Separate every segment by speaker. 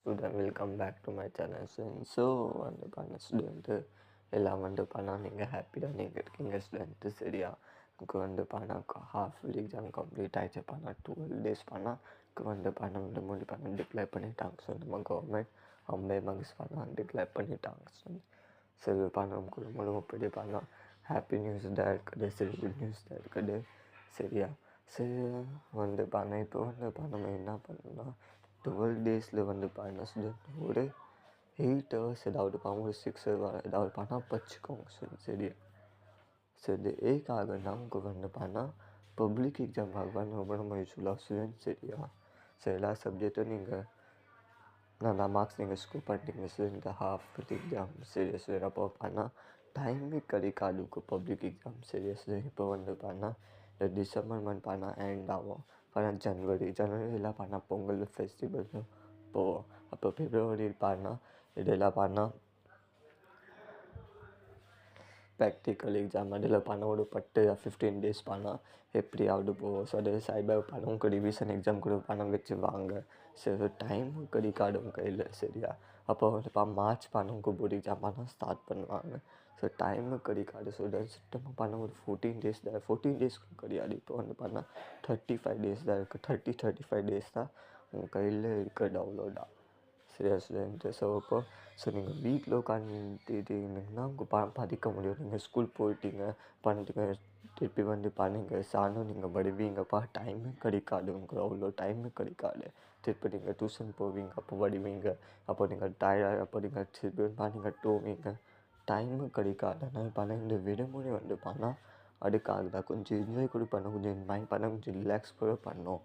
Speaker 1: Student, welcome back to my channel. So வந்து பண்ண student எல்லாம் வந்து பண்ணால் நீங்கள் ஹாப்பியாக நீங்கள் இருக்கீங்க ஸ்டூடெண்ட்டு சரியா. எனக்கு வந்து பண்ணால் ஹாஃப் எக்ஸாம் கம்ப்ளீட் ஆகிடுச்சு. பண்ணால் 12 days பண்ணால் வந்து பண்ண முடி பண்ண டிக்ளேர் பண்ணிட்டாங்க. ஸோ நம்ம கவர்மெண்ட் 50 marks பண்ணால் டிக்ளேர் பண்ணிட்டாங்க. சரி பண்ண முழுப்படி பண்ணால் ஹாப்பி நியூஸ் தான் இருக்குது, சரி குட் நியூஸ் தான் இருக்குது சரியா. சரி வந்து பண்ண இப்போ வந்து நம்ம என்ன பண்ணணும்னா 12 days வந்து பண்ண ஸ்டூடெண்ட் ஒரு 8 hours ஏதாவது பண்ண ஒரு 6 hours ஏதாவது பண்ணால் பச்சுக்கோங்க சரியா. சரி ஏக்காகனா உங்களுக்கு வந்து பண்ணால் பப்ளிக் எக்ஸாமுக்காக பண்ண ரொம்ப யூஸ்ஃபுல்லாக ஸ்டூடெண்ட் சரியா. சரி எல்லா சப்ஜெக்டும் நீங்கள் நல்லா மார்க்ஸ் நீங்கள் ஸ்கோர் பண்ணிட்டீங்க சார் இந்த ஹாஃப் எக்ஸாம் சீரியஸ் அப்போ பண்ணால் டைமே கிடைக்காதுக்கு பப்ளிக் எக்ஸாம் சீரியஸ். இப்போ வந்து பண்ணால் இந்த டிசம்பர் மந்த் பண்ணால் எண்ட் ஆகும். பண்ணால் ஜனவரியில் பண்ணால் பொங்கல் ஃபெஸ்டிவல் போவோம். அப்போ பிப்ரவரி பண்ணால் இதெல்லாம் பண்ணால் ப்ராக்டிக்கல் எக்ஸாம் அதில் பண்ண ஒரு 15 days பண்ணால் எப்படியாவது போவோம். ஸோ அது சைபர் பண்ண உங்கள் ரிவிஷன் எக்ஸாம் கூட பணம் வச்சு வாங்க. சரி டைம் கிடைக்காது உங்கள் கையில் சரியா. அப்போ வந்து மார்ச் பண்ண உங்கள் போர்டு எக்ஸாம் பண்ணால் ஸ்டார்ட் பண்ணுவாங்க. ஸோ டைமு கிடைக்காது. ஸோ சுத்தமாக பண்ண ஒரு 14 days தான், 14 days கிடையாது. இப்போ வந்து பண்ணால் 35 days தான் இருக்குது. 35 days தான் உங்கள் கையில் இருக்கிறது அவ்வளோதான் சரியா ஸ்டூடெண்ட்டு. ஸோ நீங்கள் வீட்டில் உட்காந்துட்டீங்கன்னா உங்கள் படிக்க முடியும். நீங்கள் ஸ்கூல் போயிட்டீங்க பண்ணிட்டீங்க திருப்பி வந்து பண்ணுங்க சாயந்தரம் நீங்கள் படிவீங்கப்பா டைமே கிடைக்காது உங்களுக்கு, அவ்வளோ டைமே கிடைக்காது. திருப்பி நீங்கள் டியூஷன் போவீங்க, அப்போ படிவீங்க, அப்போ நீங்கள் டயர்டாக அப்போ நீங்கள் திருப்பி நீங்கள் தூவீங்க, டைமு கிடைக்காது. ஆனால் இப்போ இந்த விடுமுறை வந்து பண்ணால் அதுக்காக தான் கொஞ்சம் என்ஜாய் கூட பண்ண, கொஞ்சம் மைண்ட் பண்ண, கொஞ்சம் ரிலாக்ஸ் கூட பண்ணோம்.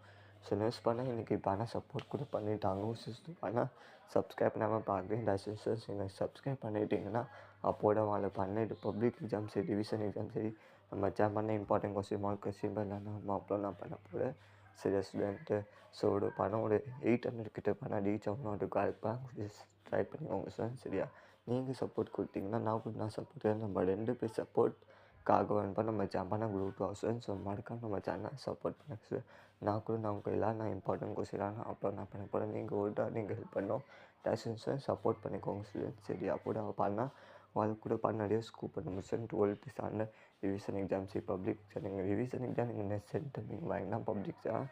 Speaker 1: ஸோ நியூஸ் பண்ணால் இன்றைக்கி பண்ணால் சப்போர்ட் கூட பண்ணிட்டாங்க. சிஸ்டம் பண்ணால் சப்ஸ்கிரைப் பண்ணாமல் பார்க்குறேன். இந்த சிஸ்டர்ஸ் நீங்கள் சப்ஸ்கிரைப் பண்ணிட்டீங்கன்னா அப்போட அவளை பண்ணிட்டு பப்ளிக் எக்ஸாம் சரி ரிவிஷன் எக்ஸாம் சரி நம்ம எக்ஸாம் பண்ண இம்பார்ட்டன்ட் கொஸ்டின் மார்க் கொஸ்டின் பண்ணலாம் நம்ம அப்புறம் நான் பண்ண போகிறேன் சரியா ஸ்டூடெண்ட்டு. ஸோ ஒரு பணம் ஒரு 800 கிட்ட பண்ணால் ரீச் ஆகணும். அதுக்கு அதுக்காக ட்ரை பண்ணிக்கோங்க ஸ்டூடெண்ட் சரியா. நீங்கள் சப்போர்ட் கொடுத்தீங்கன்னா நான் சப்போர்ட் நம்ம 2 பேர் சப்போர்ட்காக வந்து நம்ம ஜம்பான குரூப் ஸ்டூடெண்ட். ஸோ மறக்காம நம்ம சேனல் சப்போர்ட் பண்ணுங்க சார். நான் கூட நான் உங்கள் எல்லாம் நான் இம்பார்ட்டன்ட் கொஸ்டின் அப்போ நான் பண்ண போகிறேன். நீங்கள் ஒரு நீங்கள் ஹெல்ப் பண்ணோம் டேஷன்ஸை சப்போர்ட் பண்ணிக்கோங்க ஸ்டூடெண்ட் சரியா. கூட பண்ணால் వాళ్ళకు కూడా நிறைய ஸ்கூப் பண்ண முடியும். 12th standard revision exams public exam நீங்கள் ரிவிஷன் எக்ஸாம் நீங்கள் நெக்ஸ்ட் சென்டர் நீங்கள் வாங்கினா பப்ளிக் எக்ஸாம்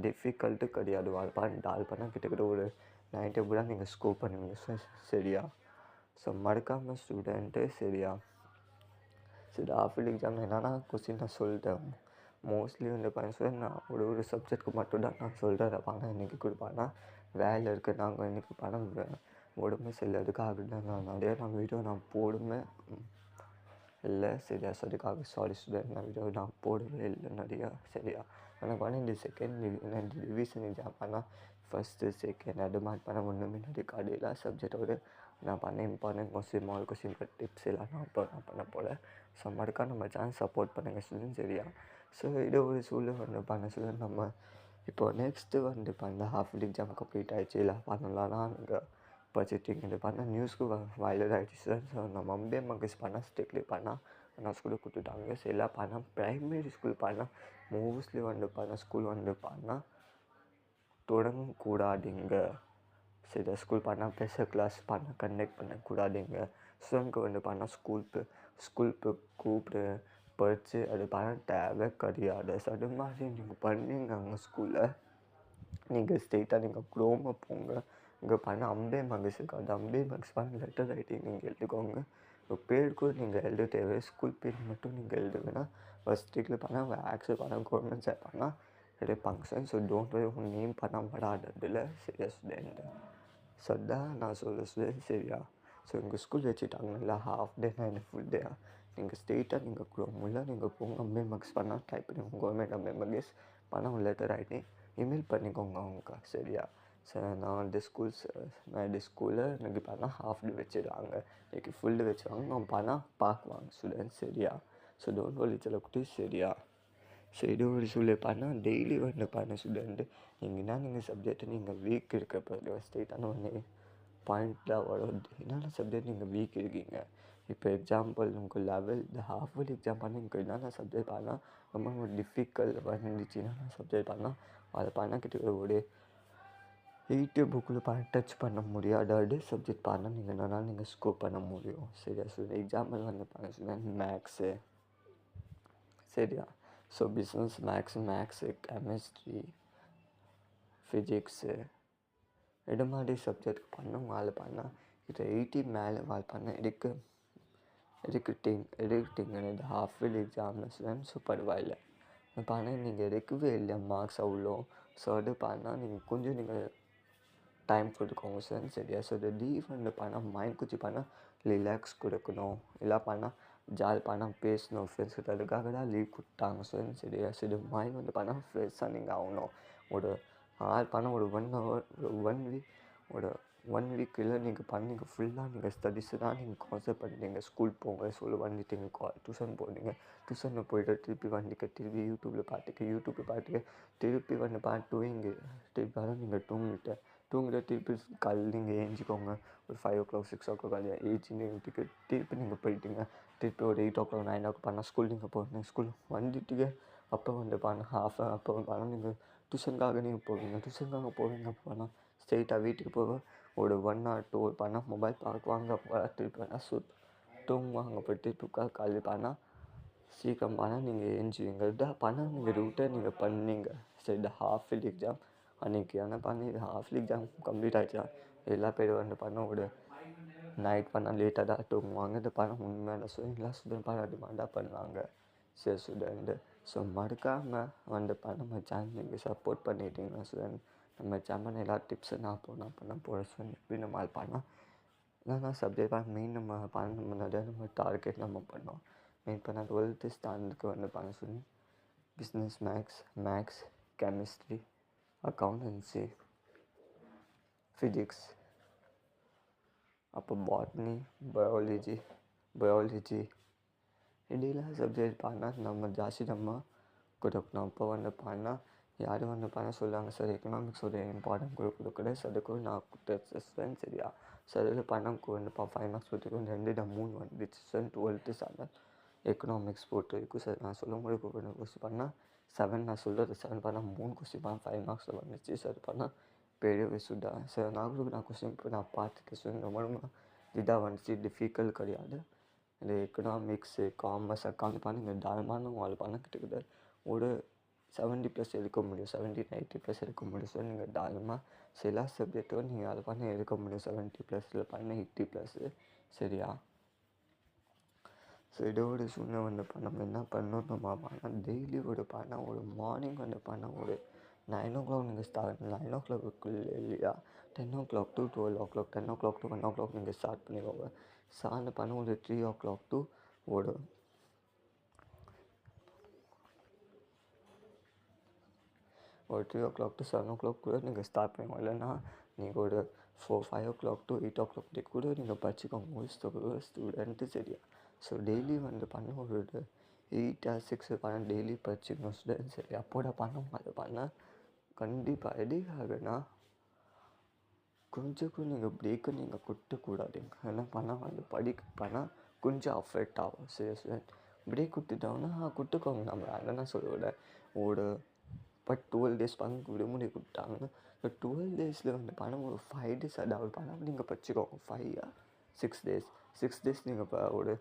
Speaker 1: டிஃபிகல்ட்டு கிடையாது. டால் பண்ணால் கிட்டத்தட்ட ஒரு 90 கூட நீங்கள் ஸ்கோர் பண்ணுவீங்க சரியா. ஸோ மறக்காமல் ஸ்டூடெண்ட்டு சரியா. சரி ஆஃபில் எக்ஸாம் என்னென்னா கொஸ்டின் நான் சொல்லிட்டேன். மோஸ்ட்லி வந்து ஸ்டூடெண்ட் நான் ஒரு சப்ஜெக்ட்டுக்கு மட்டும்தான் நான் சொல்கிறேன். பணம் இன்றைக்கி கொடுப்பாங்கன்னா வேலை இருக்குது. நாங்கள் இன்றைக்கி பணம் உடம்பு சரியில்லை அதுக்காக தான் நான் நிறைய வீடியோ நான் போடுமே இல்லை சரியா. ஸோ அதுக்காக சாரி ஸ்டூடெண்ட் நான் வீடியோ நான் போடவே இல்லை நிறையா சரியா. ஆனால் பண்ண இந்த செகண்ட் ரிவிஷன் எக்ஸாம் பண்ணால் ஃபஸ்ட்டு செகண்ட் அது மாதிரி பண்ண ஒன்றுமே இருக்காது. எல்லா சப்ஜெக்டோடு நான் பண்ண important question mark question tips எல்லாம் நான் பண்ண போல. ஸோ மறக்காம நம்ம சேனல் சப்போர்ட் பண்ணுங்கள் ஸ்டூடெண்ட் சரியா. ஸோ இது ஒரு சூழ்நிலை வந்து பண்ண ஸ்டூடெண்ட் நம்ம இப்போ நெக்ஸ்ட்டு வந்து பண்ண ஹாஃப் எக்ஸாம் கம்ப்ளீட் ஆகிடுச்சு. இல்லை பண்ணலான்னா அங்கே படிச்சுட்டு இது பண்ணால் நியூஸ்க்கு வைரல் ஆகிடுச்சு சார். ஸோ நம்ம 50 marks பண்ணால் ஸ்ட்ரிக்ட்லி பண்ணால் நான் ஸ்கூலுக்கு கொடுத்துட்டாங்க. சரி எல்லாம் பண்ணால் ப்ரைமரி ஸ்கூல் பண்ணால் மோஸ்ட்லி வந்து பண்ணால் ஸ்கூல் வந்து பண்ணால் தொடங்கக்கூடாதுங்க சரி. ஸ்கூல் பண்ணால் ஸ்பெஷல் கிளாஸ் பண்ணால் கண்டக்ட் பண்ணக்கூடாதுங்க. ஸ்டூடெண்ட்க்கு வந்து பண்ணால் ஸ்கூலுக்கு கூப்பிட்டு படித்து அது பண்ண தேவை கிடையாது. ஸோ அது மாதிரி நீங்கள் பண்ணீங்க அங்கே ஸ்கூலில் நீங்கள் ஸ்ட்ரெயிட்டாக நீங்கள் குரோமா போங்க. இங்கே பண்ண 50 marks இருக்காது. 50 marks பண்ண லெட்டர் ரைட்டிங் நீங்கள் எழுதிக்கோங்க. இப்போ பேர் கூட நீங்கள் எழுத தேவை. ஸ்கூல் பேர் மட்டும் நீங்கள் எழுதுங்கன்னா ஃபஸ்ட் வீக்கில் பண்ணால் ஆக்சுவல் பண்ணால் கவர்மெண்ட் சார் பண்ணால் எடுப்பாங்க சார். ஸோ டோன்ட் வரி உங்கள் நேம் பண்ணால் படாததில்ல சரியா ஸ்டூடெண்ட். ஸோ அதான் நான் சொல்ல ஸ்டூடெண்ட் சரியா. ஸோ எங்கள் ஸ்கூல் வச்சுட்டாங்கல்ல half day and full day நீங்கள் ஸ்ட்ரெயிட்டாக நீங்கள் குரோமில் நீங்கள் போங்க. 50 marks பண்ணால் டைப் பண்ணி கவர்மெண்ட் 50 marks பண்ணால் லெட்டர் ரைட்டிங் இமெயில் பண்ணிக்கோங்க அவங்க சரியா. சார் நான் இந்த ஸ்கூலில் எனக்கு பண்ணால் ஹாஃப் டே வச்சுருவாங்க, எனக்கு ஃபுல் டே வச்சுருவாங்க. நான் பண்ணால் பார்க்குவாங்க ஸ்டூடெண்ட் சரியா. ஸோ டோன்ட் வரி சொல்லக்கூட்டி சரியா. ஸோ இது ஒரு சூழ்நிலை பண்ணால் டெய்லி வந்து பண்ண ஸ்டூடெண்ட்டு நீங்கள் சப்ஜெக்ட்டு நீங்கள் வீக் இருக்க ஸ்ட்ரெயிட்டான ஒன்று பாயிண்ட்டாக வரும். என்னென்ன சப்ஜெக்ட் நீங்கள் வீக் இருக்கீங்க. இப்போ எக்ஸாம்பிள் உங்கள் லெவல் இந்த ஹாஃப் இயர்லி எக்ஸாம் பண்ணி உங்களுக்கு என்னென்ன சப்ஜெக்ட் பண்ணால் ரொம்ப டிஃபிகல்ட் வந்துச்சுன்னா சப்ஜெக்ட் பண்ணால் அதை பண்ண கிட்ட ஒரு எயிட்டி புக்கில் டச் பண்ண முடியாத சப்ஜெக்ட் பாருன்னா நீங்கள் என்னன்னாலும் நீங்கள் ஸ்கோர் பண்ண முடியும். சரியா? ஸோ எக்ஸாம்பிள் வந்து பார்த்தீங்கன்னா மேக்ஸு. சரியா? So business maths, chemistry, physics இது மாதிரி சப்ஜெக்ட் பண்ண பண்ணால் இது 80 மேலே பண்ண எடுக்கிட்டீங்க இந்த ஹாஃப் இயர்லி எக்ஸாமினேஷன் சூப்பர் வாயில் பண்ணால் நீங்கள் எடுக்கவே இல்லை மார்க்ஸ் அவ்வளோ. ஸோ அது பண்ணால் நீங்கள் கொஞ்சம் நீங்கள் டைம் கொடுக்கோங்க சார். சரியா? ஸோ இது லீவ் வந்து பண்ணால் மைண்ட் கொஞ்சம் பண்ணால் ரிலாக்ஸ் கொடுக்கணும். இல்லை பண்ணால் ஜாலி பண்ணால் பேசணும் ஃப்ரெண்ட்ஸ் அதுக்காக தான் லீவ் கொடுத்தாங்க சார். சரியா? ஸோ இது மைண்ட் வந்து பண்ணால் ஃப்ரெஷ்ஷாக நீங்கள் ஆகணும். ஒரு பண்ணால் ஒரு 1 hour ஒரு 1 week இல்லை நீங்கள் ஃபுல்லாக நீங்கள் ஸ்டடீஸு தான் நீங்கள் கான்சன்ட்ரேட் பண்ணுறீங்க. ஸ்கூல் போங்க சொல்லி வந்துட்டீங்க, டியூஷன் போனீங்க, டியூஷனில் போய்ட்டு திருப்பி திருப்பி யூடியூப்பில் பார்த்துக்க திருப்பி வந்து தூங்கி திருப்பி வர நீங்கள் தூங்கிட்டு திருப்பி காலையில் நீங்கள் ஏஞ்சிக்கோங்க. ஒரு 5 o'clock 6 o'clock திருப்பி நீங்கள் போயிட்டீங்க. திருப்பி ஒரு 8 o'clock 9 o'clock பண்ணால் ஸ்கூல் நீங்கள் போகிறீங்க. ஸ்கூல் வந்துட்டீங்க. அப்போ வந்து அப்போ நீங்கள் டியூஷனுக்காக நீங்கள் போவீங்க. அப்போனா ஸ்ட்ரெயிட்டாக வீட்டுக்கு போக ஒரு 1 or 2 பண்ணால் மொபைல் பார்க்குவாங்க. அப்போ திருப்பி பண்ணால் தூங்குவாங்க. அப்புறம் திருப்பி காலையில் பண்ணால் சீக்கிரம் பண்ணால் நீங்கள் ஏஞ்சுவீங்க. இதான் பண்ணால் நீங்கள் ரூட்டை நீங்கள் பண்ணீங்க. சரி, இந்த ஹாஃப் இயர்லி எக்ஸாம் அன்றைக்கி ஆனால் பண்ணி ஹாஃப் இயர்லி எக்ஸாம் கம்ப்ளீட் ஆகிடுச்சா எல்லா பேரும் வந்து பண்ண ஒரு நைட் பண்ணால் லேட்டாக தான் தூங்குவாங்க. இந்த படம் உண்மையில எல்லா ஸ்டூடெண்ட் பண்ண டிமாண்டாக பண்ணுவாங்க. சரி ஸ்டூடெண்ட்டு. ஸோ மறக்காமல் வந்து நம்ம சேனல் நீங்கள் சப்போர்ட் பண்ணிட்டீங்கன்னா ஸ்டூடெண்ட் நம்ம சேனல் எல்லா டிப்ஸும் நான் போட சொல்லி எப்படி நம்ம அது பண்ணால் என்னென்னா சப்ஜெக்டாக மெயின் நம்ம பண்ண நம்ம டார்கெட் நம்ம பண்ணோம். மெயின் பண்ண 12th ஸ்டாண்டர்டுக்கு வந்து பண்ண சொல்லி business maths chemistry accountancy physics அப்போ பாட்னி பயாலஜி இதெல்லாம் சப்ஜெக்ட் பண்ணால் நம்ம ஜாஸ்தி நம்ம கொடுக்கணும். அப்போ வந்து பண்ணால் யாரும் வந்து பண்ண சொல்லுவாங்க சார் எக்கனாமிக்ஸ் ஒரு இம்பார்ட்டன்ட் கொடுக்குறது. ஸோ அதுக்கு நான் கொடுத்தேன். சரியா? ஸோ அதில் பண்ணால் வந்து 5 marks கொடுத்துருக்கோம். 3 வந்துச்சு சார். 12th ஸ்டாண்டர்ட் எக்கனாமிக்ஸ் போட்டுருக்கு சார். நான் சொல்லும்போது கொஸ்டின் பண்ணால் 7 நான் சொல்கிறது 7 பண்ணால் 3 கொஸ்டின் பண்ணால் 5 marks வந்துச்சு சார். பண்ணால் பெரிய விஷயம் தான் சார். நான் கொஸ்டின் இப்போ நான் பார்த்துட்டு சார் ரொம்ப இதாக வந்துச்சு. டிஃபிகல்ட் கிடையாது. இந்த எக்கனாமிக்ஸு காமர்ஸ் அக்கௌண்ட் பண்ணி நீங்கள் தாராளமான உங்களால் பண்ண கிட்டக்கிட்ட ஒரு 70+ எடுக்க முடியும். 70-80+ எடுக்க முடியும் சார். நீங்கள் தாராளமாக சில சப்ஜெக்டும் நீங்கள் அதை பண்ண எடுக்க முடியும். 70+ பண்ண 80+. சரியா? ஸோ இதோட சூழ்நிலை வந்து நம்ம என்ன பண்ணணும் நம்ம பண்ணால் டெய்லி ஒரு மார்னிங் வந்து ஒரு 9 o'clock நீங்கள் 9 o'clock இல்லையா 10 o'clock to 12 o'clock 10 o'clock to 1 o'clock நீங்கள் ஸ்டார்ட் பண்ணிக்கோங்க. ஸ்டார்ட் பண்ண ஒரு 3 o'clock to ஒரு 3 o'clock to 7 o'clock கூட நீங்கள் ஸ்டார்ட் பண்ணிக்கோங்க. இல்லைன்னா நீங்கள் ஒரு 5 o'clock to 8 o'clock கூட நீங்கள் படிச்சுக்கோங்க ஸ்டூடெண்ட்டு. சரியா? ஸோ டெய்லி வந்து ஒரு 8 or 6 டெய்லி படிச்சுக்கணும் ஸ்டூடெண்ட். சரி அப்போட பண்ணால் கண்டிப்பாக எதுக்காகனா கொஞ்சம் நீங்கள் பிரேக்கு நீங்கள் கொடுக்கக்கூடாதுங்க. ஏன்னா பண்ணால் கொஞ்சம் அஃபெக்ட் ஆகும். சரி ஸ்டூடெண்ட் பிரேக் கொடுத்துட்டோம்னா கொடுத்துக்கோங்க. நம்ம என்னென்ன சொல்லுவோட ஒரு 12 days விடுமுறை கொடுத்தாங்கன்னா இந்த 12 days வந்து ஒரு 5 days அதாவது நீங்கள் படிச்சுக்கோங்க. 5 or 6 days நீங்கள் இப்போ ஒரு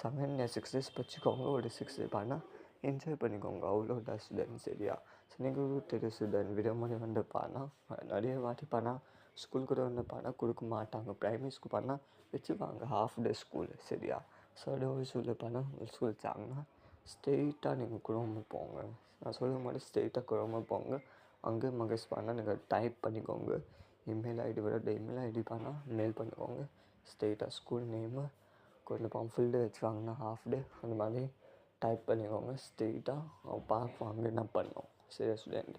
Speaker 1: 6 days படிச்சுக்கோங்க. ஒரு 6 days என்ஜாய் பண்ணிக்கோங்க. அவ்வளோதான் ஸ்டூடெண்ட். சரியா? ஸோ நீங்கள் தெரியும் ஸ்டூடெண்ட் விடுமுறை வந்து நிறைய வாட்டி ஸ்கூல் கூட வந்து கொடுக்க மாட்டாங்க. ப்ரைமரி ஸ்கூல் வச்சுப்பாங்க ஹாஃப் டே ஸ்கூலு. சரியா? ஸோ அதோட ஸ்கூல் வச்சாங்கன்னா ஸ்ட்ரெயிட்டாக நீங்கள் குரோமு போங்க. நான் சொல்லும் போது ஸ்ட்ரெயிட்டாக குரோமு போங்க. அங்கே மகேஷ் நீங்கள் டைப் பண்ணிக்கோங்க. Email ID email ID mail பண்ணிக்கோங்க. ஸ்ட்ரெயிட்டாக ஸ்கூல் நேமு கொஞ்சம் ஃபுல் டே வச்சுருவாங்கன்னா ஹாஃப் டே அந்த மாதிரி டைப் பண்ணிக்கோங்க. ஸ்ட்ரெயிட்டாக பார்ப்பாங்க என்ன பண்ணோம். சரி ஸ்டூடெண்ட்.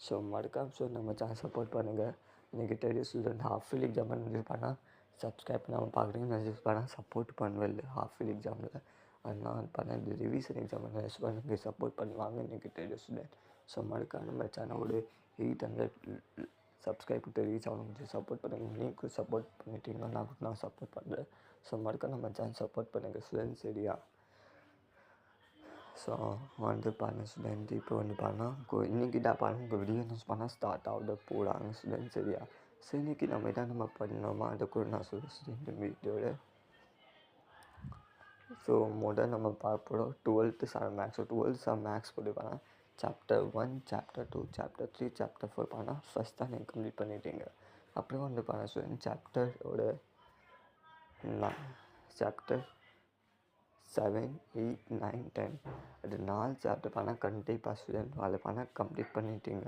Speaker 1: ஸோ மறக்காம நம்ம சேனல் சப்போர்ட் பண்ணுங்கள். இன்றைக்கி தெரியும் student half yearly exam subscribe பண்ணாமல் பார்க்குறீங்க சப்போர்ட் பண்ணுவேன் ஹாஃப் இயர்லி எக்ஸாமில். அதனால் இந்த ரிவிஷன் எக்ஸாம் நீங்கள் சப்போர்ட் பண்ணுவாங்க. இன்றைக்கி தெரியும் ஸ்டூடெண்ட். ஸோ மறக்காம நம்ம சேனலோட 800 சப்ஸ்கிரைபர் ரீச் ஆகணும். சப்போர்ட் பண்ணுங்கள். நீங்கள் சப்போர்ட் பண்ணிட்டீங்கன்னா நான் சப்போர்ட் பண்ணுறேன். ஸோ மறக்காம நம்ம சேனல் சப்போர்ட் பண்ணுங்கள் ஸ்டூடெண்ட். சரியா? ஸோ வந்து பாருங்க ஸ்டூடெண்ட் இப்போ வந்து பாருன்னா இன்றைக்கி தான் பாருங்க உங்கள் வீடியோ நியூஸ் பண்ணால் ஸ்டார்ட் ஆகுது போடாங்க ஸ்டூடெண்ட் சரியா. ஸோ இன்றைக்கி நம்ம என்ன நம்ம பண்ணோமா அதை கூட நான் சொல்ல ஸ்டூடெண்ட் வீடியோவில். ஸோ முதல் நம்ம பார்க்க போகிறோம் 12th sir maths. So 12th sir maths போட்டுப்பாங்க சாப்டர் 1, சாப்டர் 2, சாப்டர் 3, சாப்டர் 4 பண்ணால் ஃபஸ்ட் தான் நீங்கள் கம்ப்ளீட் பண்ணிட்டீங்க. அப்புறம் வந்து பாருங்க ஸ்டூடெண்ட் சாப்டரோட சாப்டர் 7, 8, 9, 10 அது 4 சாப்டர் பண்ணால் கண்டிப்பாக ஸ்டூடெண்ட் அதை பண்ணால் கம்ப்ளீட் பண்ணிட்டீங்க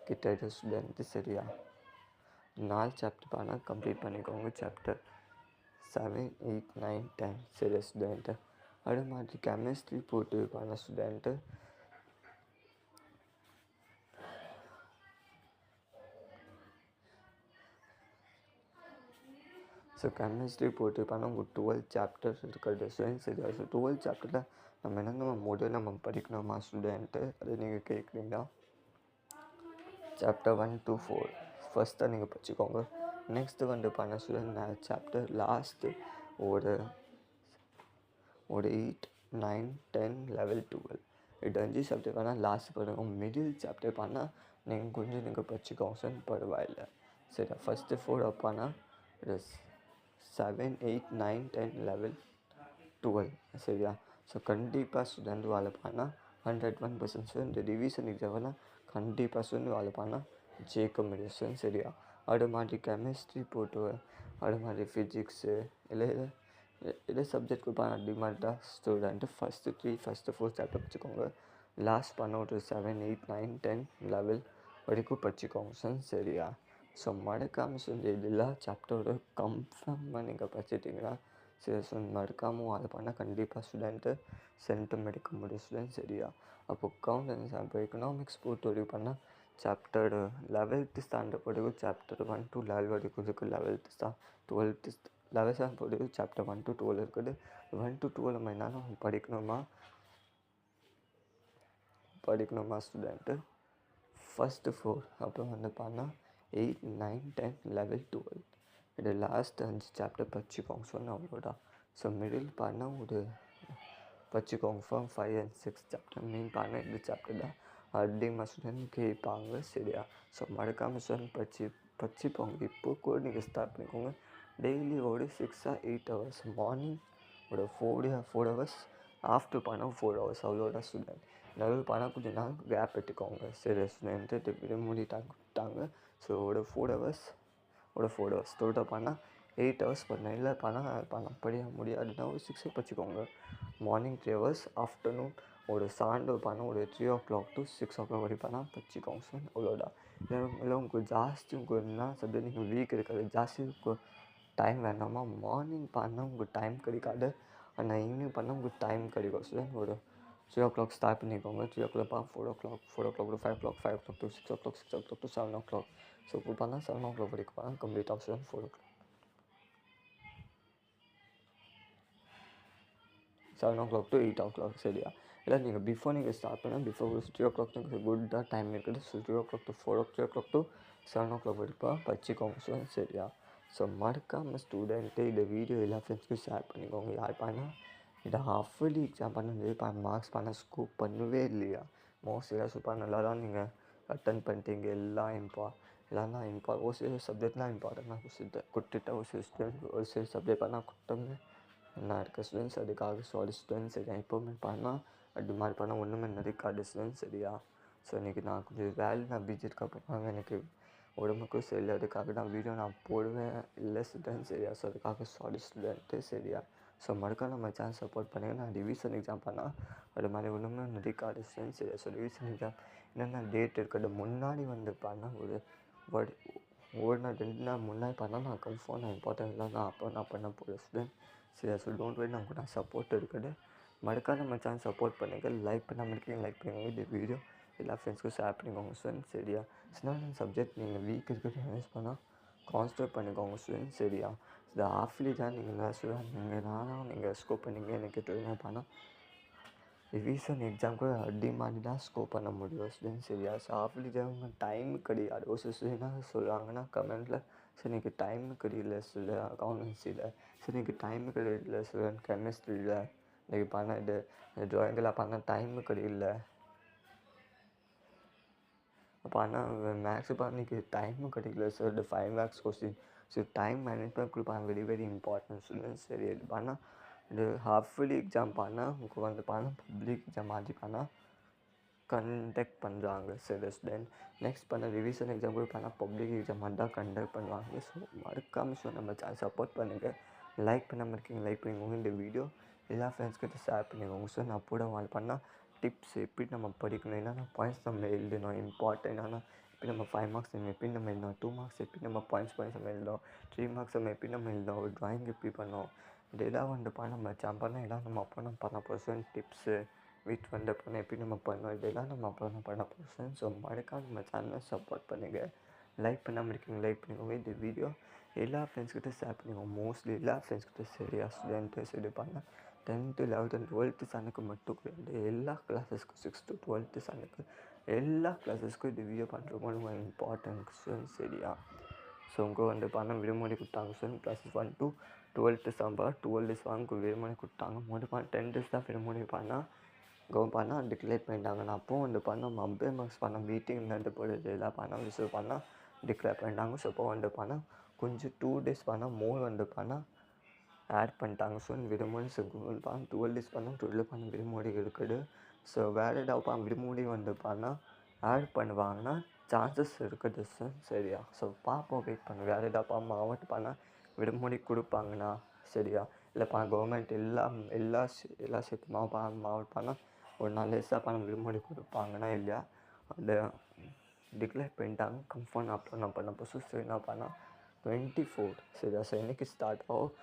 Speaker 1: கிட்ட ஸ்டூடெண்ட்டு சரியா. 4 சாப்டர் பண்ணால் கம்ப்ளீட் பண்ணிக்கோங்க சாப்டர் 7, 8, 9, 10 சரி ஸ்டூடெண்ட்டு. அது மாதிரி கெமிஸ்ட்ரி போட்டு பண்ண ஸ்டூடெண்ட்டு. ஸோ கெமிஸ்ட்ரி போட்டு பண்ணால் உங்களுக்கு 12 சாப்டர் இருக்கிறது ஸ்டூடெண்ட் சரியா. ஸோ 12 சாப்டரில் நம்ம என்னென்ன முதல் நம்ம படிக்கணுமா ஸ்டூடெண்ட்டு அது நீங்கள் கேட்குறீங்களா. சாப்டர் 1 to 4 ஃபஸ்ட்டாக நீங்கள் படிச்சுக்கோங்க. நெக்ஸ்ட்டு வந்து பண்ண ஸ்டூடெண்ட் சாப்டர் லாஸ்ட்டு ஒரு 8, 9, 10, 11, 12 இது 5 சாப்டர் பண்ணால் லாஸ்ட் பண்ணுங்க. மிடில் சாப்டர் பண்ணால் நீங்கள் கொஞ்சம் நீங்கள் படிச்சுக்கோங்க ஸ்டூடெண்ட் பரவாயில்ல சரியா. ஃபஸ்ட்டு 4 அப்பானா இது 7, 8, 9, 10, 11, 12 சரியா. ஸோ கண்டிப்பாக ஸ்டூடெண்ட் வேலை பண்ணால் 101% ஸ்டூடெண்ட் ரிவிஷன் எக்ஸாம்லாம் கண்டிப்பாக ஸ்டூடெண்ட் வேலை பண்ணால் ஜெயிக்க முடியும் ஸ்டூடெண்ட் சரியா. அது மாதிரி கெமிஸ்ட்ரி போட்டு அது மாதிரி ஃபிசிக்ஸு இல்லை சப்ஜெக்ட் கொடுப்பாங்க அது மாதிரி தான் ஸ்டூடெண்ட்டு ஃபஸ்ட்டு 3, ஃபஸ்ட்டு 4 சாப்டர் படிச்சுக்கோங்க. லாஸ்ட் பண்ண ஒரு 7, 8, 9, 10, 11 வரைக்கும் படிச்சுக்கோங்க ஸ்டூடெண்ட் சரியா. ஸோ மறக்காமல் ஸ்டூடெண்ட் இதெல்லாம் சாப்டரோட கன்ஃபார்மாக நீங்கள் படிச்சிட்டிங்கன்னா சரி ஸ்டூடெண்ட் மறக்காமல் அதை பண்ணால் கண்டிப்பாக ஸ்டூடெண்ட்டு சென்டம் எடுக்க முடியும் ஸ்டூடெண்ட் சரியா. அப்போ அக்கௌண்டன்ஸ் அப்போ எக்கனாமிக்ஸ் போட்டு வரைக்கும் பண்ணால் சாப்டர் 11th ஸ்டாண்டர்ட் வரைக்கும் சாப்டர் 1 to 12 வரைக்கும் இருக்குது. 12th 11th ஸ்டாண்டர்ட் வரைக்கும் சாப்டர் 1 to 12 இருக்குது. 1 to 12 நம்ம என்னென்ன படிக்கணுமா ஸ்டூடெண்ட்டு ஃபஸ்ட்டு 4 அப்புறம் வந்து பண்ணால் 8, 9, 10, 11, 12 இது லாஸ்ட் 5 சாப்டர் படிச்சுக்கோங்க சொன்னால் அவ்வளோதான். ஸோ மிடில் பண்ணால் ஒரு படிச்சுக்கோங்க ஃபார்ம் 5 and 6 சாப்டர் மெயின் பண்ணால் இந்த சாப்டர் தான் அதிகமாக ஸ்டூடெண்ட் கேட்பாங்க சரியா. ஸோ மறக்காமல் ஸ்டூடெண்ட் படிச்சுப்போங்க. இப்போ கூட நீங்கள் ஸ்டார்ட் பண்ணிக்கோங்க. டெய்லி ஒரு 6 or 8 hours மார்னிங் ஒரு 4 hours ஆஃப்டர் பண்ணால் 4 hours அவ்வளோதான் ஸ்டூடெண்ட். நடுவில் பண்ணால் கொஞ்சம் நாள் கேப் எடுத்துக்கோங்க சரி ஸ்டூடெண்ட்டு விட முடிட்டாங்க. ஸோ ஒரு 4 hours டோட்டல் பண்ணால் 8 hours பண்ணேன். இல்லை பண்ண படிக்க முடியாதுன்னா ஒரு 6 படிச்சுக்கோங்க. மார்னிங் 3 hours ஆஃப்டர்நூன் ஒரு சாயந்தரம் பண்ணால் ஒரு 3 o'clock to 6 o'clock வரைக்கும் பண்ணால் படிச்சுக்கோங்க சார் அவ்வளோதான். இல்லை உங்களுக்கு ஜாஸ்தி உங்களுக்கு என்ன சப்ஜெக்ட் நீங்கள் வீக் இருக்காது ஜாஸ்தி டைம் வேண்டாமா மார்னிங் பண்ணால் உங்களுக்கு டைம் கிடைக்காது. ஆனால் ஈவினிங் பண்ணால் உங்களுக்கு டைம் கிடைக்கும் ஸ்டூடெண்ட். ஒரு 3 o'clock ஸ்டார்ட் பண்ணிக்கோங்க. 3 o'clock 4 o'clock to 5 o'clock, 5 o'clock to 6 o'clock, 6 o'clock to 7 o'clock. So இப்போ பண்ணால் 7 o'clock வரைக்கும் பண்ணால் complete of student 4 o'clock 7 o'clock to 8 o'clock சரியா. இல்லை நீங்கள் பிஃபோர் நீங்கள் ஸ்டார்ட் பண்ணால் பிஃபோர் ஒரு 3 o'clock நீங்கள் குட்டாக டைம் இருக்குது. So 3 o'clock to 3 o'clock to 7 o'clock வரைக்கும் படிச்சுக்கோங்க ஸ்டூடெண்ட் சரியா. ஸோ மறக்காமல் ஸ்டூடெண்ட்டு இந்த வீடியோ எல்லா ஃப்ரெண்ட்ஸ்க்கும் ஷேர் பண்ணிக்கோங்க. யார் பண்ணால் இதை ஹாஃப்லி எக்ஸாம் பண்ண மார்க்ஸ் பண்ண ஸ்கோப் பண்ணவே இல்லையா மோஸ்ட் எல்லாம் சூப்பர் நல்லா தான் நீங்கள் அட்டன் பண்ணிட்டீங்க. எல்லாம் ஒரு சில சப்ஜெக்ட்லாம் இம்பார்ட்டண்ட்டாக கொடுத்துட்டா ஒரு சில சப்ஜெக்ட் பண்ணால் கொடுத்தோம்னு என்ன இருக்க ஸ்டூடெண்ட்ஸ் அதுக்காக சாரி ஸ்டூடெண்ட்ஸ் சரியா. எப்போவுமே பண்ணால் அது மாதிரி பண்ணால் ஒன்றுமே நடக்காது ஸ்டூடெண்ட்ஸ் சரியா. ஸோ இன்றைக்கி நான் கொஞ்சம் நான் பிஜி இருக்க போனாங்க எனக்கு உடம்புக்கும் சரியில்லை அதுக்காக வீடியோ நான் போடுவேன் இல்லை ஸ்டூடெண்ட்ஸ் சரியா. ஸோ அதுக்காக சாரி ஸ்டூடெண்ட்டு சரியா. ஸோ மறக்காம நம்ம சேனல் சப்போர்ட் பண்ணுங்கள். நான் ரிவிஷன் எக்ஸாம் பண்ணால் அது மாதிரி ஒன்றுமே நடக்காது ஸ்டூடெண்ட்ஸ் சரியா. ஸோ ரிவிஷன் எக்ஸாம் என்னென்ன டேட் இருக்கிறது முன்னாடி வந்து பண்ணால் ஒரு நாள் 2 நாள் முன்னாடி பண்ணால் நான் கன்ஃபார்ம் நான் இம்பார்ட்டன்ட் இல்லை நான் அப்போ நான் பண்ண போகிறேன் ஸ்டூடெண்ட் சரியா. ஸோ டோன்ட் வெரி நான் கூட சப்போர்ட் இருக்குது. மறக்காம நம்ம சேனல் சப்போர்ட் பண்ணுங்கள். லைக் பண்ணாமல் இருக்கீங்க லைக் பண்ணுங்கள். இந்த வீடியோ எல்லா ஃப்ரெண்ட்ஸ்க்கும் ஷேர் பண்ணிக்கோங்க ஸ்டூடெண்ட் சரியா. ஸ்டாண்டர்ட் சப்ஜெக்ட் நீங்கள் வீக் இருக்கிறது யூஸ் பண்ணால் கான்சன்ட்ரேட் பண்ணிக்கோங்க ஸ்டூடெண்ட் சரியா. இந்த ஹாஃப்லி தான் நீங்கள் ஸ்டூடெண்ட் நீங்கள் ஸ்கோப் பண்ணிங்க எனக்கு என்ன பண்ணால் ரிவிஷன் எக்ஸாம் கூட மாதிரி தான் ஸ்கோப் பண்ண முடியும் ஸ்டூடெண்ட் சரியா. ஸோ ஹாஃப்லி எக்ஸாம் டைம் கிடையாது. ஒரு சில என்ன சொல்கிறாங்கன்னா கமெண்ட்டில் ஸோ எனக்கு டைம் கிடையில ஸ்டூடெண்ட் அக்கௌண்டன்சியில் ஸோ எனக்கு டைம் கிடையில ஸ்டூடெண்ட் கெமிஸ்ட்ரியில் லைக் பண்ண இது ட்ராயிங்கெல்லாம் பண்ண டைமு கிடையில. அப்போ ஆனால் மேக்ஸு பண்ணி டைமும் கிடைக்கல சார். இந்த 5 marks question so time management கொடுப்பாங்க. Very very important students. சரி இது பண்ணால் இது ஹாஃப்லி எக்ஸாம் பண்ணால் உங்களுக்கு வந்து பண்ணால் பப்ளிக் எக்ஸாம் மாதிரி பண்ணால் கண்டக்ட் பண்ணுறாங்க சரி ஸ்டூடெண்ட். நெக்ஸ்ட் பண்ண ரிவிஷன் எக்ஸாம் கூட பண்ணால் பப்ளிக் எக்ஸாம் மாதிரி தான் கண்டக்ட் பண்ணுவாங்க. ஸோ மறக்காமல் ஸோ நம்ம சப்போர்ட் பண்ணுங்கள். லைக் பண்ணாமல் இருக்கீங்க லைக் பண்ணிக்கோங்க. இந்த வீடியோ எல்லா ஃப்ரெண்ட்ஸ்கிட்ட ஷேர் பண்ணிக்கோங்க. ஸோ நான் கூட வாழ் பண்ணால் டிப்ஸ் எப்படி நம்ம படிக்கணும், என்னென்ன பாயிண்ட்ஸ் நம்ம எழுதணும் இம்பார்ட்டண்ட்டான எப்படி நம்ம 5 மார்க்ஸ் எப்படி நம்ம எழுதணும், 2 மார்க்ஸ் எப்படி நம்ம பாயிண்ட்ஸ் நம்ம எழுதணும், 3 மார்க்ஸ் நம்ம எப்படி நம்ம எழுதணும், ஒரு ட்ராயிங் எப்படி பண்ணோம், இதெல்லாம் வந்து நம்ம ஜம்ப் பண்ணால் எல்லாம் நம்ம அப்போ நம்ம பண்ண போகிறோம். டிப்ஸு வீட்டு வந்த அப்புறம் எப்படி நம்ம பண்ணோம் இதெல்லாம் நம்ம அப்புறம் பண்ண போகிறோம். ஸோ மறக்காம நம்ம சேனலை சப்போர்ட் பண்ணுங்கள். லைக் பண்ணாமல் இருக்கீங்க லைக் பண்ணிக்கோங்க. இந்த வீடியோ எல்லா ஃப்ரெண்ட்ஸ்கிட்ட ஷேர் பண்ணிக்கோங்க. மோஸ்ட்லி எல்லா ஃப்ரெண்ட்ஸ்கிட்ட சரியா ஸ்டூடெண்ட்டு சரி பண்ணால் 10th 11th and 12th ஸ்டாண்டர்டுக்கு மட்டும் கிடையாது, எல்லா கிளாஸஸ்க்கும் 6th to 12th ஸ்டாண்டர்டுக்கு எல்லா கிளாஸஸ்க்கும் இது வீடியோ பண்ணுறது ரொம்ப இம்பார்ட்டன்ட் ஸ்டூடெண்ட் சரியா. ஸோ உங்க வந்து விடுமுறை கொடுத்தாங்க student. Classes 1 to 12th sambar 12 days வாங்க விடுமுறை கொடுத்தாங்க. மொதல் 10 days தான் விடுமுறை பண்ணால் டிக்ளேர் பண்ணிட்டாங்க. நான் அப்போது வந்து அம்பே மார்க்ஸ் மீட்டிங் நடந்து போடுறது எல்லாம் ரிசர்வ் டிக்ளேர் பண்ணிட்டாங்க. ஸோ அப்போ வந்து கொஞ்சம் 2 days மோர் வந்து ஆட் பண்ணிட்டாங்க. ஸோ விடுமுறை 12 days 12 விடுமுறை இருக்குது. ஸோ வேறு ஏதாவது விடுமுறை வந்து ஆட் பண்ணுவாங்கன்னா சான்சஸ் இருக்குது சரியா. ஸோ பார்ப்போம் வெயிட் பண்ணு. வேறு ஏதாவது மாவட்டம் விடுமுறை கொடுப்பாங்கண்ணா சரியா. இல்லை கவர்மெண்ட் எல்லா ஸ்டேட் மாவட்டம் ஒரு நாள் லேசாக விடுமுறை கொடுப்பாங்கன்னா இல்லையா அந்த டிக்ளேர் பண்ணிட்டாங்க. கன்ஃபார்ம் அப்புறம் நான் பண்ண போகிறோம். ஸோ என்ன பண்ணால் 24 சரியா. ஸோ என்றைக்கு ஸ்டார்ட் ஆகும்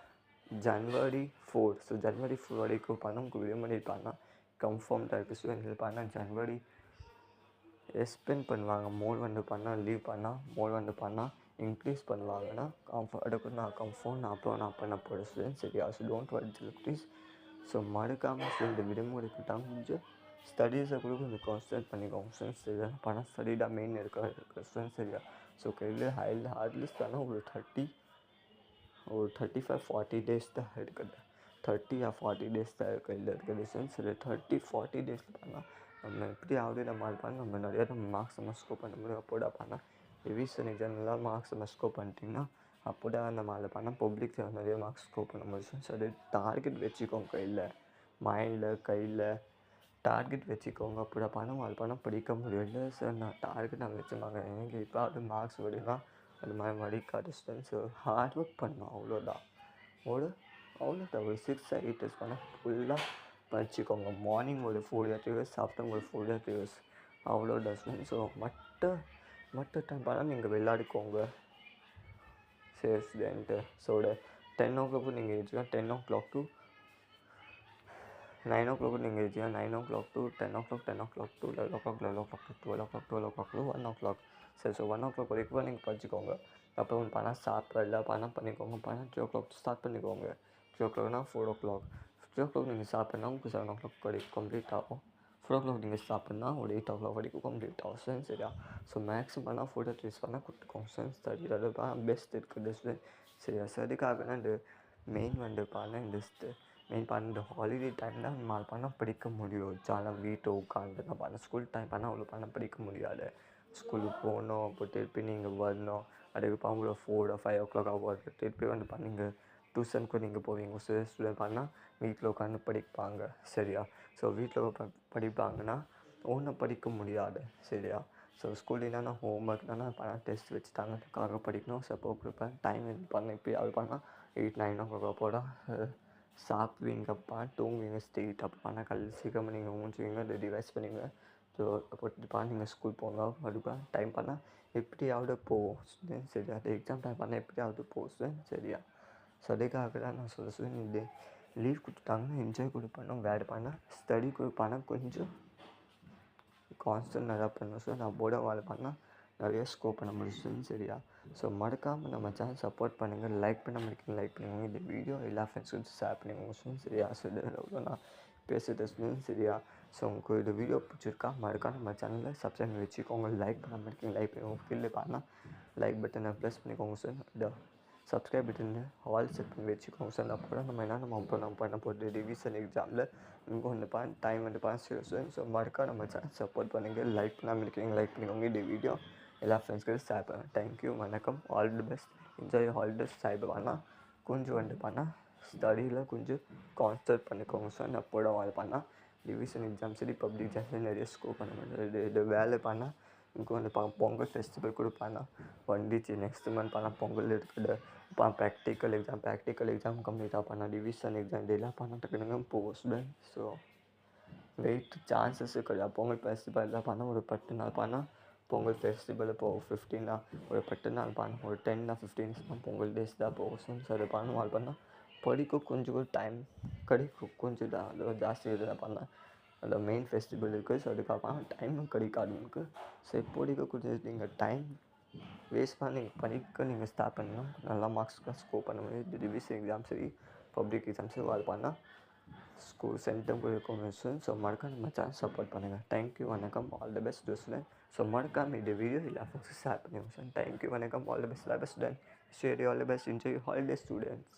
Speaker 1: January 4. ஸோ January 4 வரைக்கும் உங்களுக்கு விடுமுறை கன்ஃபார்ம் தான் இருக்குது. ஸோ எங்களுக்கு ஜனவரி எக்ஸ்பெண்ட் பண்ணுவாங்க. மோர் வந்து லீவ் மோர் வந்து இன்க்ரீஸ் பண்ணுவாங்கன்னா அதுக்கு நான் கன்ஃபார்ம் அப்புறம் நான் பண்ண போகிறேன் ஸ்டூடெண்ட் சரியா. So don't worry please. So மறக்காமல் இந்த விடுமுறை கொஞ்சம் ஸ்டடீஸை கூட கொஞ்சம் கான்சன்ட்ரேட் பண்ணிக்கோங்க ஸ்டூடெண்ட்ஸ் சரியா. ஸ்டடி தான் மெயின் இருக்க ஸ்டூடெண்ட்ஸ் சரியா. ஸோ கையில் ஹார்ட்லிஸ்ட் ஒரு 35-40 days தான் இருக்குது. 30 or 40 days தான் கையில் இருக்குது சரி. 30-40 days நம்ம எப்படி நம்ம நம்ம நிறையா மார்க்ஸ் நம்ம ஸ்கோர் பண்ண முடியும். அப்போதான் ரிவிஷன் எக்ஸாம்லாம் மார்க்ஸ் நம்ம ஸ்கோர் பண்ணிட்டிங்கன்னா அப்போதான் நம்ம பப்ளிக் நிறைய மார்க்ஸ் ஸ்கோர் பண்ண முடியும். சரி டார்கெட் வச்சுக்கோங்க கையில் டார்கெட் வச்சுக்கோங்க. அப்போ படிக்க முடியும். இல்லை சார் நான் டார்கெட் வச்சுருவாங்க எனக்கு இப்போ மார்க்ஸ் வருதுன்னா அது மாதிரி மடிக்காது ஸ்டூடெண்ட்ஸ். ஹார்ட் ஒர்க் பண்ணணும் அவ்வளோதான். ஒரு 6 or 8 days ஃபுல்லாக படிச்சுக்கோங்க. மார்னிங் ஒரு 4 hours ஆஃப்டர்நூன் ஒரு 4 hours அவ்வளோதான் ஸ்டூடெண்ட்ஸ். ஸோ மற்ற டைம் நீங்கள் விளையாடிக்கோங்க சரி ஸ்டூடெண்ட்டு. ஸோ 10 o'clock நீங்கள் எழுதிக்கலாம். 10 o'clock to 9 o'clock நீங்கள் எழுதிக்கலாம். 9 o'clock to 10 o'clock, 10 o'clock to 11 o'clock, 11 o'clock to 12 o'clock, 12 o'clock to 1 o'clock சரி. ஸோ 1 o'clock வரைக்கும் நீங்கள் படிச்சுக்கோங்க. அப்புறம் சாப்பிடல பண்ணிக்கோங்க. 3 o'clock ஸ்டார்ட் பண்ணிக்கோங்க. 3 o'clockனா 4 o'clock. 3 o'clock நீங்கள் சாப்பிட்னா உங்களுக்கு 7 o'clock வரைக்கும் கம்ப்ளீட் ஆகும். 4 o'clock நீங்கள் சாப்பிட்னா ஒரு 8 o'clock வரைக்கும் கம்ப்ளீட் ஆகும் சரியா. ஸோ மேக்ஸிமம் 4 to 3 கொடுத்துக்கோங்க ஸ்டடி. அது பெஸ்ட் இருக்குது சரியா. அதுக்காக இந்த மெயின் வந்து இந்த ஹாலிடே டைம் தான் நம்ம படிக்க முடியும். ஜாலியாக வீட்டை உட்காந்து நான் ஸ்கூல் டைம் அவ்வளோ படிக்க முடியாது. ஸ்கூலுக்கு போகணும் அப்போ திருப்பி நீங்கள் வரணும். அதுக்கு ஒரு 4 or 5 o'clock ஆகும். திருப்பி வந்து நீங்கள் டியூஷனுக்கு நீங்கள் போவீங்க. ஸ்டூடெண்ட் வீட்டில் உட்காந்து படிப்பாங்க சரியா. ஸோ வீட்டில் படிப்பாங்கன்னா ஒன்றும் படிக்க முடியாது சரியா. ஸோ ஸ்கூல் என்னென்னா ஹோம் ஒர்க் என்னென்னா டெஸ்ட் வச்சுட்டாங்க அதுக்காக படிக்கணும். சப்போஸ் கொடுப்பேன் டைம் இப்படி அது 8-9 o'clock போட சாப்பிடுவீங்கப்பா தூங்குவீங்க ஸ்ட்ரெயிட். அப்போ கல் சீக்கிரமாக நீங்கள் மூஞ்சுவீங்க அதை ரிவைஸ் பண்ணுவீங்க. ஸோ அப்போ நீங்கள் ஸ்கூல் போங்க. மறுபடியும் டைம் எப்படியாவது போவோம் ஸ்டூடெண்ட் சரியா. அது எக்ஸாம் டைம் எப்படியாவது போகும் ஸ்டூடெண்ட் சரியா. ஸோ அதுக்காக தான் நான் சொல்லுவேன் இது லீவ் கொடுத்துட்டாங்கன்னா என்ஜாய் கொடுப்பேன். வேறு ஸ்டடி கொடுப்பானா கொஞ்சம் கான்ஸ்டன்ட் நல்லா பண்ணணும். ஸோ நான் போர்டை நிறைய ஸ்கோர் பண்ண முடியும் சரியா. ஸோ மறக்காமல் நம்ம சேனல் சப்போர்ட் பண்ணுங்கள். லைக் பண்ணாமல் இருக்கீங்க லைக் பண்ணுங்க. இந்த வீடியோ எல்லா ஃப்ரெண்ட்ஸுக்கும் ஷேர் பண்ணிக்கோங்க சரியா. ஸோ எவ்வளோ நான் பேசுகிறது சரியா. ஸோ உங்களுக்கு இந்த வீடியோ பிடிச்சிருக்கா மறக்காம நம்ம சேனலில் சப்ஸ்கிரைப் பண்ணி வச்சுக்கோங்க. லைக் பண்ணாமல் இருக்கீங்க லைக் பண்ணுவோம். கீழே லைக் பட்டனை ப்ரெஸ் பண்ணிக்கோங்க சார். சப்ஸ்கிரைப் பட்டனில் ஆல் செட் பண்ணி வச்சுக்கோங்க சார். அப்போ தான் நம்ம பண்ண போகிற ரிவிஷன் எக்ஸாமில் இங்கே வந்து டைம் வந்து பாஸ். ஸோ மறக்காம நம்ம சேனல் சப்போர்ட் பண்ணுங்கள். லைக் பண்ணாமல் இருக்கிறீங்க, லைக் பண்ணிக்கோங்க. இந்த வீடியோ எல்லா ஃப்ரெண்ட்ஸ்க்கு ஷேர் பண்ணுங்கள். தேங்க்யூ, வணக்கம், all the best, enjoy holidays. சாய்பானா கொஞ்சம் வந்து பண்ணால் ஸ்டடியில் கொஞ்சம் கான்சன்ட்ரேட் பண்ணிக்கோங்க சார். அப்போ தான் பண்ணால் டிவிஷன் எக்ஸாம் சரி, பப்ளிக் எக்ஸாம் நிறைய ஸ்கோர் பண்ண முடியாது. இது வேலை பண்ணால் இங்கே வந்து பொங்கல் ஃபெஸ்டிவல் கொடுப்பானா வந்துச்சு. நெக்ஸ்ட் மந்த் பண்ணால் பொங்கல் இருக்குது. ப்ராக்டிக்கல் எக்ஸாம் கம்ப்ளீட்டாக பண்ணால் டிவிஷன் எக்ஸாம் இதெல்லாம் பண்ணிட்டுருக்குங்க போஸ்ட். ஸோ வெயிட் சான்சஸ் கிடையாது. பொங்கல் ஃபெஸ்டிவலில் பண்ணால் ஒரு 10 நாள் பண்ணால் பொங்கல் ஃபெஸ்டிவல் இப்போது 15 ஒரு 10 நாள் பண்ணால் ஒரு 10 15 பொங்கல் டேஸ் தான் போகும். ஸோ அதை பண்ணால் படிக்க கொஞ்சம் டைம் கிடைக்கும். கொஞ்சம் ஜாஸ்தி இதில் பண்ணால் அந்த மெயின் ஃபெஸ்டிவல் இருக்குது. ஸோ அதுக்கப்புறம் டைமும் கிடைக்காது எனக்கு. ஸோ இப்போதைக்கு கொஞ்சம் நீங்கள் டைம் வேஸ்ட் பண்ணி படிக்க நீங்கள் ஸ்டார்ட் பண்ணால் நல்லா மார்க்ஸ்லாம் ஸ்கோர் பண்ண முடியும். ரிவிஷன் எக்ஸாம் சரி, பப்ளிக் எக்ஸாம் சரி, அது பண்ணால் ஸ்கூல் சென்டம் கொடுக்கும். ஸோ மறக்காம நம்ம சேனல் சப்போர்ட் பண்ணுங்கள். தேங்க்யூ, வணக்கம், all the best student. So மறக்காம இந்த வீடியோ எல்லா ஃப்ரெண்ட்ஸும் ஷேர் பண்ணுங்கள் சார். தேங்க்யூ, வணக்கம், all the best student. Share all the best, enjoy holiday students.